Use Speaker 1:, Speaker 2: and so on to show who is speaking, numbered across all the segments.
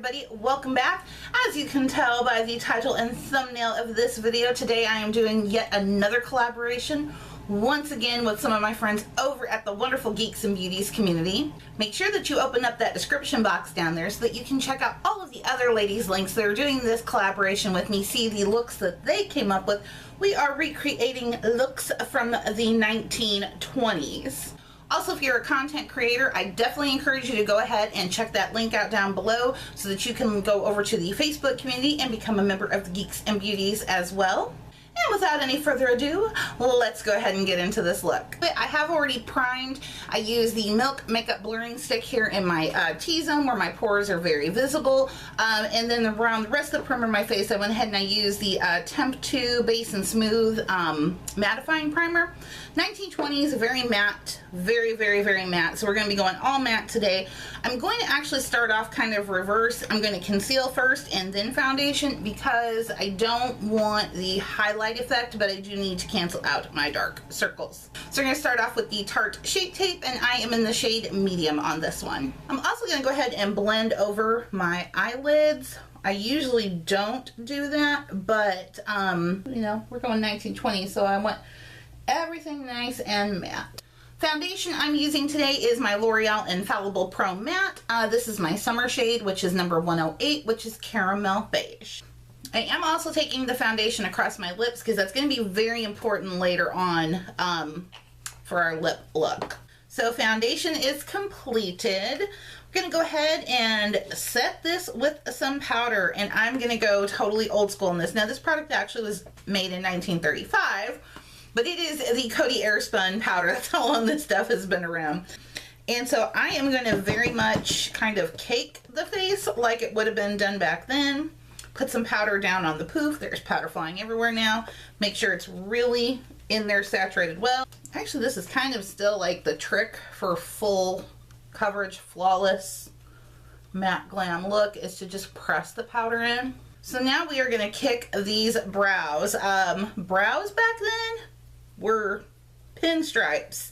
Speaker 1: everybody, welcome back. As you can tell by the title and thumbnail of this video, today I am doing yet another collaboration, once again with some of my friends over at the wonderful Geeks and Beauties community. Make sure that you open up that description box down there so that you can check out all of the other ladies' links that are doing this collaboration with me, see the looks that they came up with. We are recreating looks from the 1920s. Also, if you're a content creator, I definitely encourage you to go ahead and check that link out down below so that you can go over to the Facebook community and become a member of the Geeks and Beauties as well. And without any further ado, let's go ahead and get into this look. I have already primed. I use the Milk Makeup Blurring Stick here in my T-zone where my pores are very visible. And then around the rest of the primer of my face, I went ahead and I used the Temptu Base and Smooth Mattifying Primer. 1920's, very matte, very matte. So we're going to be going all matte today. I'm going to actually start off kind of reverse. I'm going to conceal first and then foundation because I don't want the highlight effect, but I do need to cancel out my dark circles. So we're going to start off with the Tarte Shape Tape, and I am in the shade medium on this one. I'm also going to go ahead and blend over my eyelids. I usually don't do that, but you know, we're going 1920, so I want everything nice and matte. Foundation I'm using today is my L'Oreal Infallible Pro Matte. This is my summer shade, which is number 108, which is Caramel Beige. I am also taking the foundation across my lips because that's going to be very important later on for our lip look. So foundation is completed. We're going to go ahead and set this with some powder, and I'm going to go totally old school on this. Now, this product actually was made in 1935, but it is the Coty Airspun powder. That's how long this stuff has been around. And so I am going to very much kind of cake the face like it would have been done back then. Put some powder down on the poof. There's powder flying everywhere now. Make sure it's really in there saturated well. Actually, this is kind of still like the trick for full coverage, flawless, matte glam look, is to just press the powder in. So now we are going to kick these brows. Brows back then were pinstripes.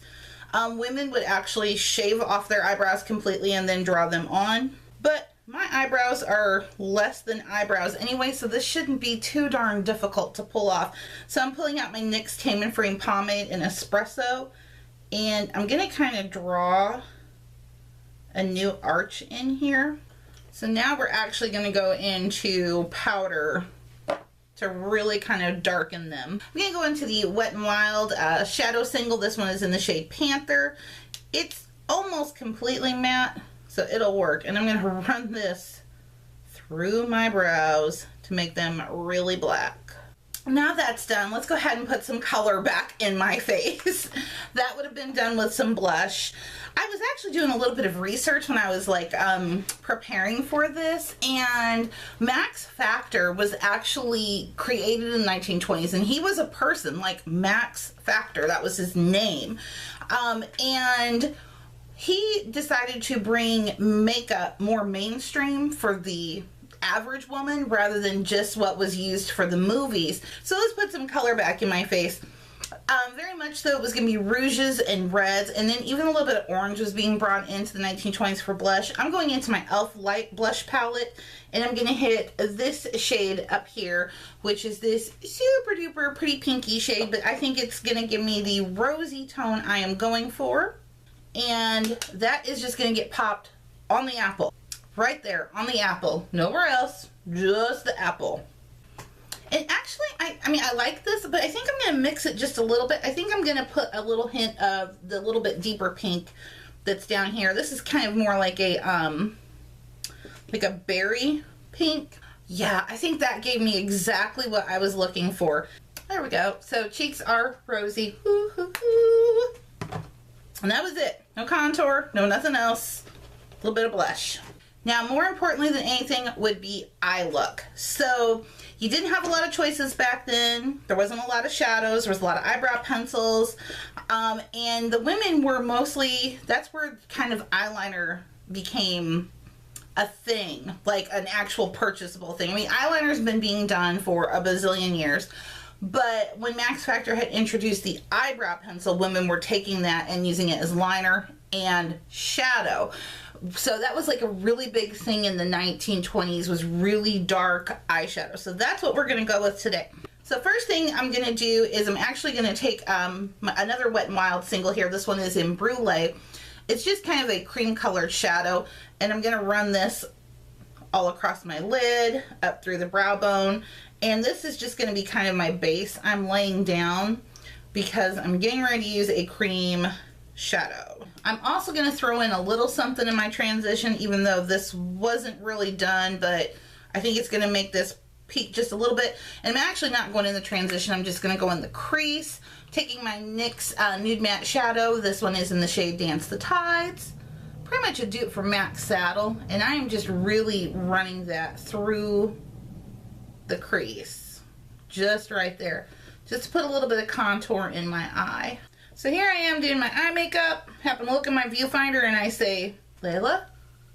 Speaker 1: Women would actually shave off their eyebrows completely and then draw them on. But my eyebrows are less than eyebrows anyway, so this shouldn't be too darn difficult to pull off. So I'm pulling out my NYX Tame and Frame Pomade in Espresso, and I'm going to kind of draw a new arch in here. So now we're actually going to go into powder to really kind of darken them. I'm going to go into the Wet n Wild Shadow Single. This one is in the shade Panther. It's almost completely matte, so it'll work. And I'm going to run this through my brows to make them really black. Now that's done, let's go ahead and put some color back in my face. That would have been done with some blush. I was actually doing a little bit of research when I was like preparing for this, and Max Factor was actually created in the 1920s, and he was a person like Max Factor, that was his name. And he decided to bring makeup more mainstream for the average woman rather than just what was used for the movies. So let's put some color back in my face. Very much so it was going to be rouges and reds, and then even a little bit of orange was being brought into the 1920s for blush. I'm going into my e.l.f. Light Blush Palette, and I'm going to hit this shade up here, which is this super duper pretty pinky shade, but I think it's going to give me the rosy tone I am going for. And that is just going to get popped on the apple. Right there on the apple, nowhere else, just the apple. And actually, I mean, I like this, but I think I'm going to mix it just a little bit. I think I'm going to put a little hint of the little bit deeper pink that's down here. This is kind of more like a berry pink. Yeah, I think that gave me exactly what I was looking for. There we go. So cheeks are rosy. Ooh, ooh, ooh. And that was it. No contour, no nothing else. A little bit of blush. Now, more importantly than anything would be eye look. So you didn't have a lot of choices back then. There wasn't a lot of shadows. There was a lot of eyebrow pencils. And the women were mostly, that's where kind of eyeliner became a thing, like an actual purchasable thing. I mean, eyeliner's been being done for a bazillion years. But when Max Factor had introduced the eyebrow pencil, women were taking that and using it as liner and shadow. So that was like a really big thing in the 1920s, was really dark eyeshadow. So that's what we're going to go with today. So first thing I'm going to do is I'm actually going to take another Wet n Wild single here. This one is in Brulee. It's just kind of a cream colored shadow, and I'm going to run this all across my lid, up through the brow bone, and this is just going to be kind of my base I'm laying down because I'm getting ready to use a cream shadow. I'm also going to throw in a little something in my transition, even though this wasn't really done, but I think it's going to make this peak just a little bit. And I'm actually not going in the transition, I'm just going to go in the crease. Taking my NYX Nude Matte Shadow, this one is in the shade Dance the Tides. Pretty much a dupe for Max Saddle, and I am just really running that through the crease. Just right there. Just to put a little bit of contour in my eye. So here I am doing my eye makeup, happen to look in my viewfinder and I say, Leyla,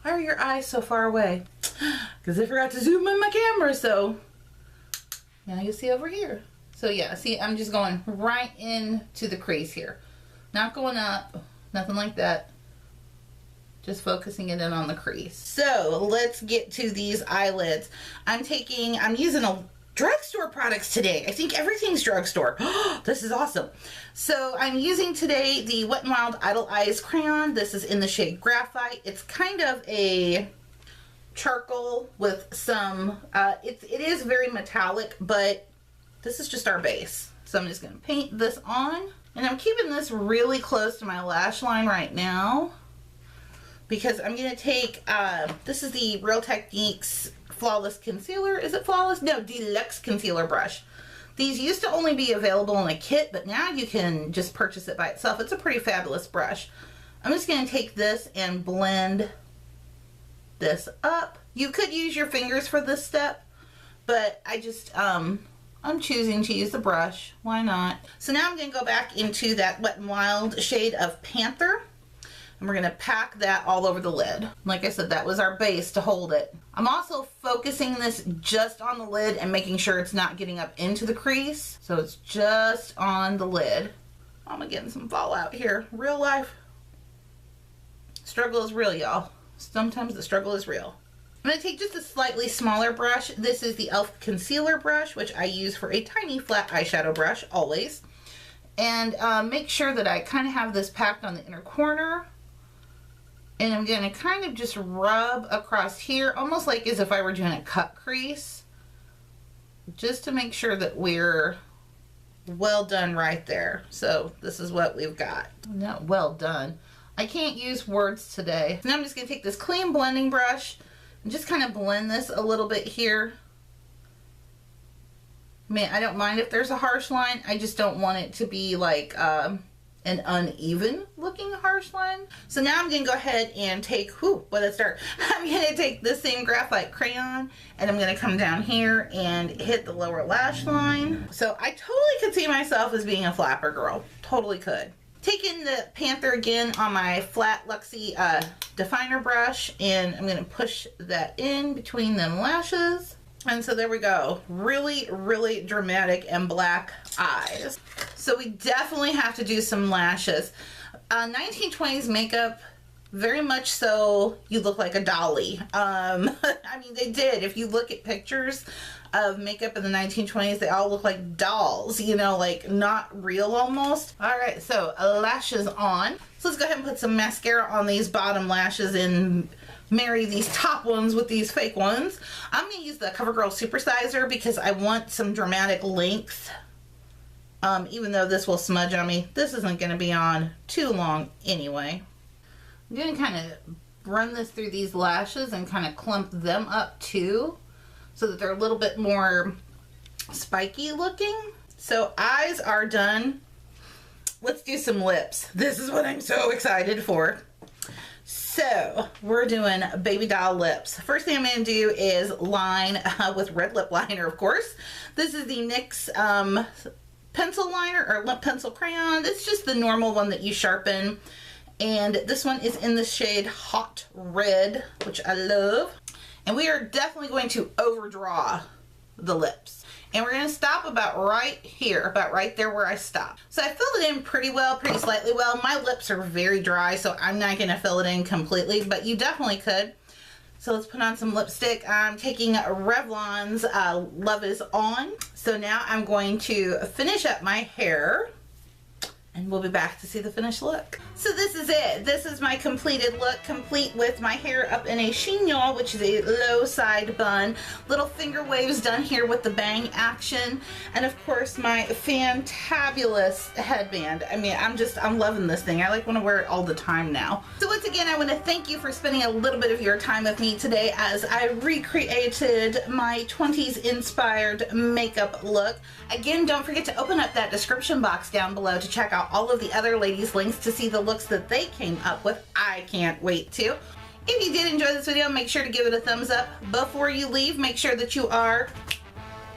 Speaker 1: why are your eyes so far away? Because I forgot to zoom in my camera, so now you see over here. So yeah, see, I'm just going right into the crease here. Not going up, nothing like that. Just focusing it in on the crease. So let's get to these eyelids. I'm using a drugstore products today. I think everything's drugstore. This is awesome. So I'm using today the Wet n Wild Idoleyes crayon. This is in the shade Graphite. It's kind of a charcoal with some, it is very metallic, but this is just our base. So I'm just going to paint this on. And I'm keeping this really close to my lash line right now, because I'm going to take, this is the Real Techniques Flawless Concealer. Is it Flawless? No, Deluxe Concealer Brush. These used to only be available in a kit, but now you can just purchase it by itself. It's a pretty fabulous brush. I'm just going to take this and blend this up. You could use your fingers for this step, but I just, I'm choosing to use the brush. Why not? So now I'm going to go back into that Wet n Wild shade of Panther. And we're going to pack that all over the lid. Like I said, that was our base to hold it. I'm also focusing this just on the lid and making sure it's not getting up into the crease. So it's just on the lid. I'm getting some fallout here. Real life. Struggle is real, y'all. Sometimes the struggle is real. I'm going to take just a slightly smaller brush. This is the e.l.f. concealer brush, which I use for a tiny flat eyeshadow brush, always. And make sure that I kind of have this packed on the inner corner. And I'm going to kind of just rub across here, almost like as if I were doing a cut crease, just to make sure that we're well done right there. So this is what we've got. Not well done. I can't use words today. Now I'm just going to take this clean blending brush and just kind of blend this a little bit here. I mean, I don't mind if there's a harsh line. I just don't want it to be like an uneven looking harsh line. So now I'm going to go ahead and take, let's start. I'm going to take this same Graphite crayon and I'm going to come down here and hit the lower lash line. So I totally could see myself as being a flapper girl. Totally could. Taking the Panther again on my flat Luxie definer brush, and I'm going to push that in between them lashes. And so there we go. Really, really dramatic and black eyes. So we definitely have to do some lashes. 1920s makeup, very much so, you look like a dolly. I mean, they did. If you look at pictures of makeup in the 1920s, they all look like dolls, you know, like not real almost. All right, so lashes on. So let's go ahead and put some mascara on these bottom lashes and marry these top ones with these fake ones. I'm going to use the CoverGirl Supersizer because I want some dramatic length. Even though this will smudge on me, this isn't going to be on too long anyway. I'm going to kind of run this through these lashes and kind of clump them up too, so that they're a little bit more spiky looking. So eyes are done. Let's do some lips. This is what I'm so excited for. So we're doing baby doll lips. First thing I'm going to do is line with red lip liner, of course. This is the NYX pencil liner or lip pencil crayon. It's just the normal one that you sharpen. And this one is in the shade Hot Red, which I love. And we are definitely going to overdraw the lips. And we're going to stop about right here, about right there where I stopped. So I filled it in pretty well, pretty slightly well. My lips are very dry, so I'm not going to fill it in completely, but you definitely could. So let's put on some lipstick. I'm taking Revlon's Love Is On. So now I'm going to finish up my hair, and we'll be back to see the finished look. So this is it. This is my completed look, complete with my hair up in a chignon, which is a low side bun. Little finger waves done here with the bang action. And of course my fantabulous headband. I mean, I'm loving this thing. I like want to wear it all the time now. So once again, I want to thank you for spending a little bit of your time with me today as I recreated my 20s inspired makeup look. Again, don't forget to open up that description box down below to check out all of the other ladies' links to see the looks that they came up with. I can't wait to. If you did enjoy this video, make sure to give it a thumbs up. Before you leave, make sure that you are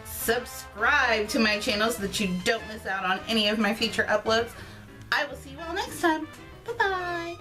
Speaker 1: subscribed to my channel so that you don't miss out on any of my future uploads. I will see you all next time. Bye-bye.